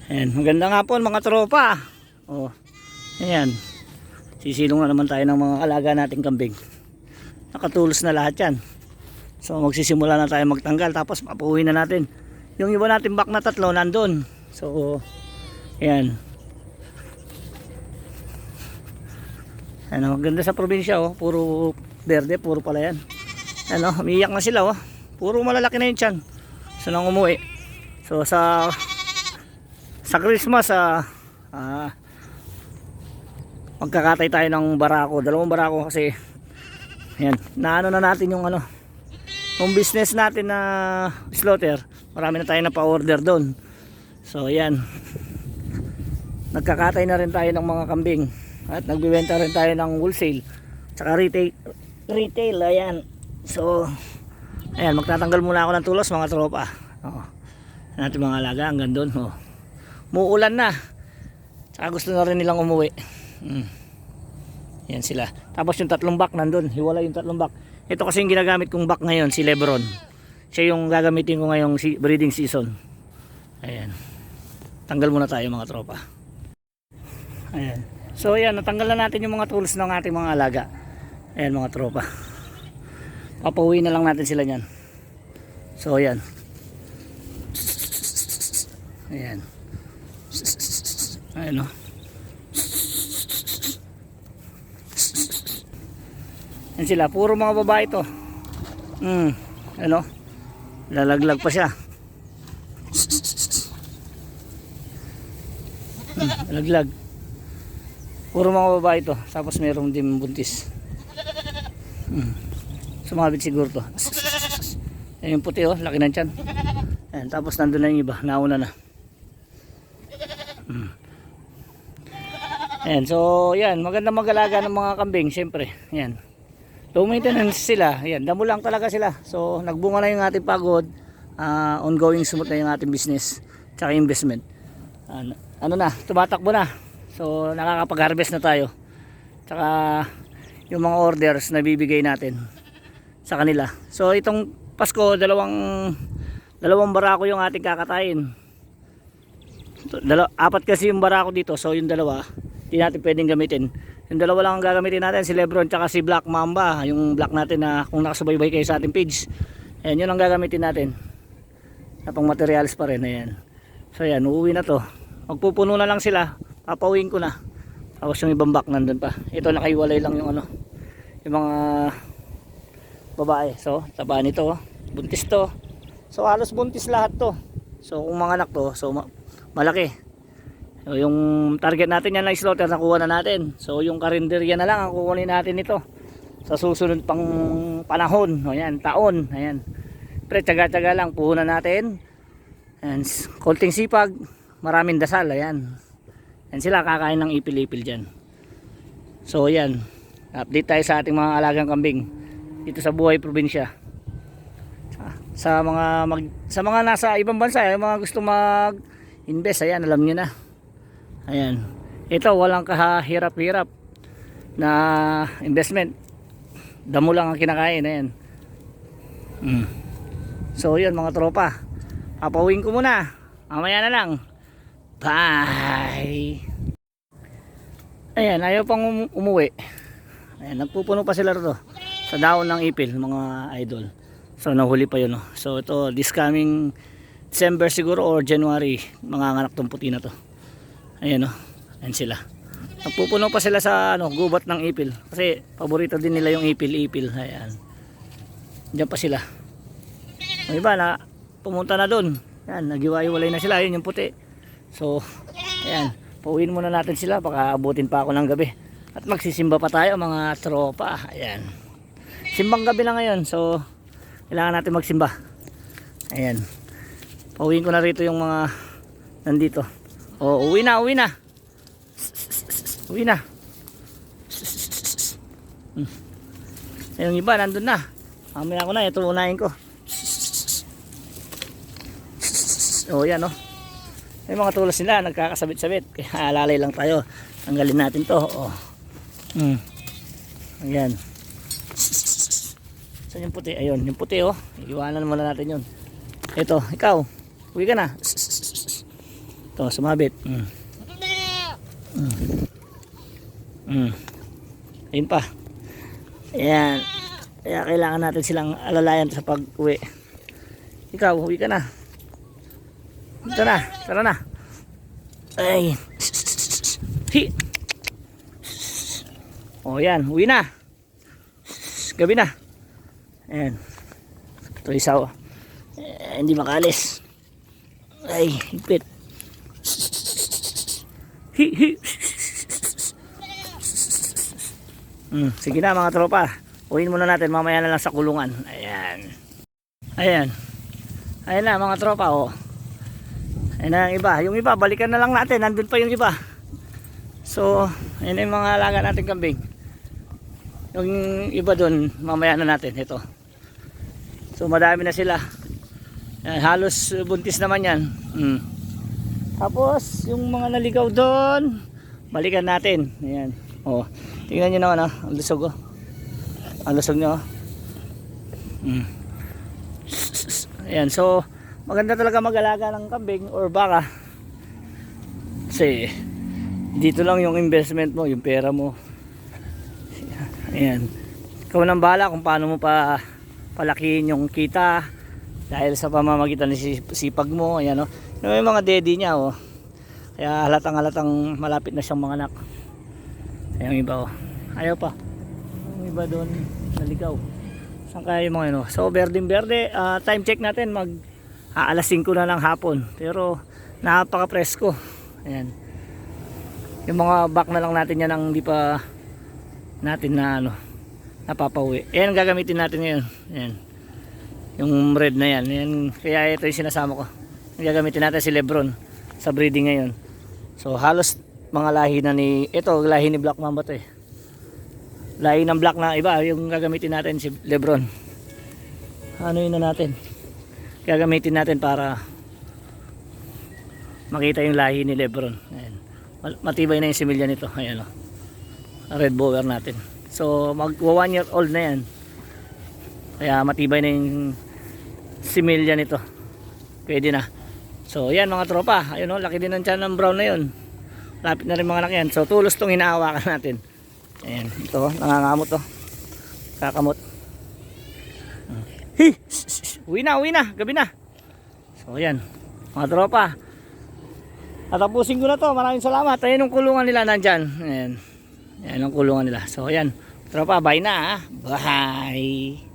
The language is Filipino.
Ayan, maganda nga po mga tropa. Oh, ayan. Sisilong na naman tayo ng mga alaga nating kambing. Nakatulos na lahat yan. So magsisimula na tayo magtanggal. Tapos papuwi na natin. Yung iba natin back na 3 nandun. So ayan. Ano, maganda sa probinsya oh. Puro berde, puro pala yan. Ano, umiiyak na sila oh. Puro malalaki na yung tiyan. So nang umuwi. So sa Christmas magkakatay tayo ng barako, 2 barako kasi yan, naano na natin yung yung business natin na slaughter. Marami na tayo na pa-order doon. So yan, nagkakatay na rin tayo ng mga kambing at nagbibenta rin tayo ng wholesale tsaka retail ayan. So ayan, magtatanggal muna ako ng tulos mga tropa. Natin mga alaga hanggang doon oh. Muulan na. Tsaka gusto na rin nilang umuwi. Yan sila. Tapos yung 3 back nandun. Hiwala yung 3 back. Ito kasi yung ginagamit kong back ngayon, si Lebron. Siya yung gagamitin ko ngayong breeding season. Ayan. Tanggal muna tayo mga tropa. Ayan. So ayan, natanggal na natin yung mga tools ng ating mga alaga. Ayan mga tropa. Papauwi na lang natin sila nyan. So ayan. Ayan. Ayan o. Yan sila, puro mga babae to. Ano? Lalaglag pa siya. Lalaglag. Puro mga babae to. Tapos mayroong din buntis. Sumabit siguro to. Yan yung puti oh, laki ng tiyan. Ayan, tapos nandun na yung iba, nauna na. Ayan, so yan, maganda mag-alaga ng mga kambing, syempre. Ayan. Low maintenance sila. Ayan, damo lang talaga sila. So nagbunga na yung ating pagod. Ongoing smooth na yung ating business tsaka investment. Ano na, tumatakbo na. So nakakapag-harvest na tayo. Tsaka yung mga orders na bibigay natin sa kanila. So itong Pasko, dalawang barako yung ating kakatayin. 4 kasi yung barako dito. So yung 2 hindi natin pwedeng gamitin. Yung 2 lang ang gagamitin natin, si Lebron tsaka si Black Mamba. Yung black natin na kung nakasubaybay kayo sa ating page, ayan, yun ang gagamitin natin na pang materials pa rin. Ayan. So ayan, uuwi na to. Magpupuno na lang sila, papawin ko na. Tapos yung ibang back nandun pa. Ito nakaiwalay lang yung yung mga babae. So taba nito, buntis to. So halos buntis lahat to. So kung mga anak to, so malaki. So yung target natin yan na slaughter, nakuha na natin. So yung karinderya na lang ang kukunin natin ito sa susunod pang panahon. O yan, taon. Ayan. Pre, tsaga-tsaga lang, puhunan natin. Ayan, konting sipag, maraming dasal. Ayan. Ayan sila, kakain ng ipil-ipil dyan. So ayan, update tayo sa ating mga alagang kambing dito sa Buhay Probinsya. Sa mga nasa ibang bansa, yung mga gusto mag-invest, ayan, alam niyo na. Ayan. Ito walang kahirap-hirap na investment. Damo lang ang kinakain, ayan. So yun mga tropa. Papawin ko muna. Mamaya na lang. Bye. Ayan, ayaw pang umuwi. Ayan, nagpupuno pa sila rito sa daon ng ipil, mga idol. So nahuli pa yun oh. So ito this coming December siguro or January, manganganak tong puti na to. Ayan oh. Ayan sila. Nagpupuno pa sila sa gubat ng ipil. Kasi paborito din nila yung ipil-ipil. Ayan. Diyan pa sila. May iba na pumunta na doon. Ayan, nagiwa-iwalay na sila. Ayun yung puti. So ayan, pauwiin muna natin sila. Baka abutin pa ako ng gabi. At magsisimba pa tayo mga tropa. Ayan. Simbang gabi na ngayon. So kailangan natin magsimba. Ayan. Pauwiin ko na rito yung mga nandito. Oh, uwi na, uwi na. Uwi na. Yung iba nandun na. Mamaya ko na, ito unahin ko. Oh, yan oh. Yung mga tulos nila nagkakasabit-sabit. Kaya alalay lang tayo. Tanggalin natin to. Oh. Ayan. Saan yung puti? Ayun, yung puti oh. Iwanan muna natin yun. Ito, ikaw. Uwi ka na. Ito, sumabit. Ayun pa. Ayan. Kaya kailangan natin silang alalayan sa pag-uwi. Ikaw, uwi ka na. Ito na, tara na. Ay. Hi. O yan, uwi na. Gabi na. Ayan. Ito isa o. Hindi makalis. Ay, higpit. Hi, hi. Sige na mga tropa. Uwiin muna natin, mamaya na lang sa kulungan. Ayan. Ayan. Ayan na mga tropa o. Ayan na yung iba. Yung iba, balikan na lang natin. Nandun pa yung iba. So, ayan na yung mga alaga natin kambing. Yung iba dun, mamaya na natin. Ito. So, madami na sila. Ayan, halos buntis naman yan. Tapos, yung mga naligaw doon, balikan natin. Ayan. O, tingnan nyo naman ang lusog o. Ang lusog nyo o. Ayan, so, maganda talaga mag-alaga ng kambing or baka. Kasi, dito lang yung investment mo, yung pera mo. Ayan. Ikaw nang bahala kung paano mo pa palakihin yung kita dahil sa pamamagitan ng sipag mo. Ayan o. Yung mga daddy niya o. Kaya halatang malapit na siyang mga anak. Ayan yung iba o. Ayaw pa. Yung iba doon naligaw. Saan kaya yung mga ano. So berdeng berde. Time check natin mag alas 5 na ng hapon. Pero napaka presko. Ayan. Yung mga back na lang natin yan ang hindi pa natin na ano napapauwi. Ayan gagamitin natin ngayon. Ayan. Yung red na yan. Ayan. Kaya ito yung sinasama ko. Gagamitin natin si Lebron sa breeding ngayon. So halos mga lahi na ni ito lahi ni Black Mamba to eh. Lahi ng black na iba yung gagamitin natin si Lebron. Ano yun na natin? Gagamitin natin para makita yung lahi ni Lebron. Ayan. Matibay na yung similya nito. Ayan o. Red bower natin. So magwa 1 year old na yan. Kaya matibay na yung similya nito. Pwede na. So yan mga tropa. Ayun o. Laki din ng tiyan ng brown na yun. Lapit na rin mga anak yan. So tulos tong hinahawakan natin. Ayan. Ito. Nangangamot to. Kakamot. Hi! Uwi na. Gabi na. So yan. Mga tropa. Tatapusin ko na to. Maraming salamat. Ayan yung kulungan nila nandyan. Ayan. Ayan ang kulungan nila. So ayan. Tropa, bye na ha. Bye.